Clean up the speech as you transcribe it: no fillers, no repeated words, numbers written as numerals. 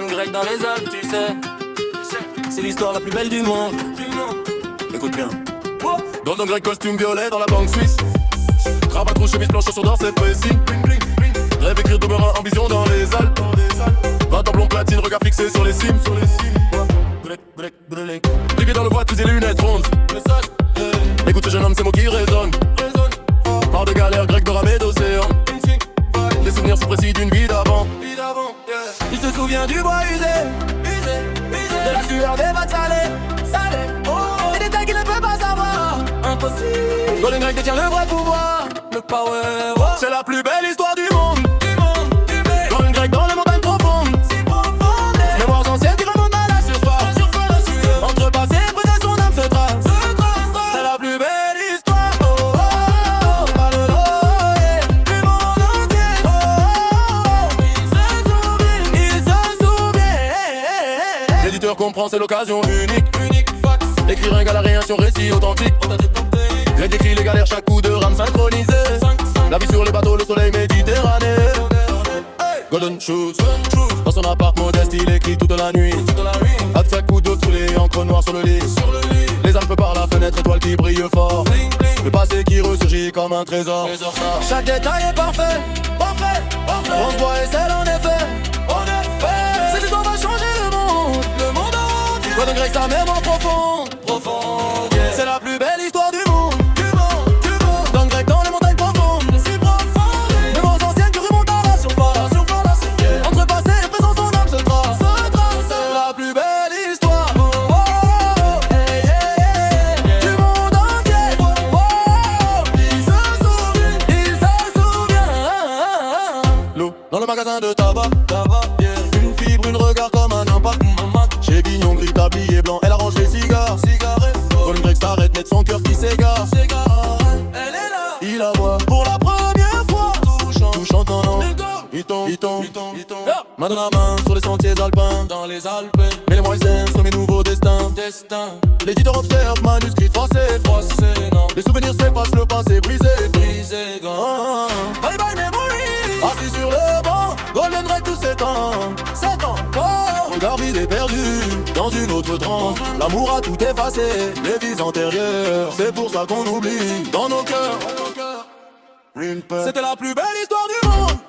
Golden Grec dans les Alpes, tu sais. C'est l'histoire la plus belle du monde. Écoute bien. Golden Grec, costume violet dans la banque suisse. Cravate rouge, chemise blanche, chaussures d'or, c'est précis. Rêve écrire de Merin, ambition dans les Alpes. 20 ans blond platine, regard fixé sur les cimes. Briqué dans le voie, tous les lunettes rondes. Écoute ce jeune homme, ces mots qui résonnent. Marre de galère, grec de ramée d'océan. Des souvenirs si précis d'une vie d'avant. Il se souvient du bois usé, de la sueur des vagues salées, des détails qu'il ne peut pas savoir. Impossible. Golden Grec détient le vrai pouvoir, le power. C'est la plus belle histoire du monde. Golden Grec dans les montagnes profondes. Mémoires anciennes qui remontent à la surface. Entre passé et présent, son âme se trace. C'est la plus belle histoire. Du monde entier. Il se souvient. L'éditeur comprend, c'est l'occasion unique. Écrire un galarien sur récit authentique. Grec décrit les galères, chaque coup de rame synchronisé. La vie sur les bateaux, le soleil méditerranéen. Golden shoes, dans son appart modeste, il écrit toute la nuit. À chaque coup d'eau, tous les encres noires sur le lit. Les Alpes par la fenêtre, étoile qui brille fort. Le passé qui ressurgit comme un trésor. Chaque détail est parfait. On se voit et celle en effet. Cette histoire va changer le monde entier. Golden Grec, sa mémoire profonde. C'est la plus belle histoire du monde. Golden Grec dans les montagnes profondes. Mémoires anciennes qui remontent à la surface. Entre passé et présent, son âme se trace. C'est la plus belle histoire du monde entier. Il se souvient. L'eau dans le magasin de tabac. Une fibre, une regard comme un impact. Chez Vignon, gris, tablier blanc, elle arrange les cigares. Golden Grec s'arrête net, son cœur qui s'égare. Elle est là. Il la voit pour la première fois. Touchant en an. Il tombe. Main dans la main sur les sentiers alpins. Dans les Alpes, Mais les moyens sont mes nouveaux destins. destin. L'éditeur observe, manuscrit français. Non, Les souvenirs s'effacent, le passé brisé. brisé, grand. Bye bye memory. Assis sur le banc, Golden Grec tous 7 ans. 7 ans. Regard vide et perdu dans une autre tranche. L'amour a tout effacé, les vies antérieures. C'est pour ça qu'on oublie dans nos cœurs. Une peur. C'était la plus belle histoire du monde.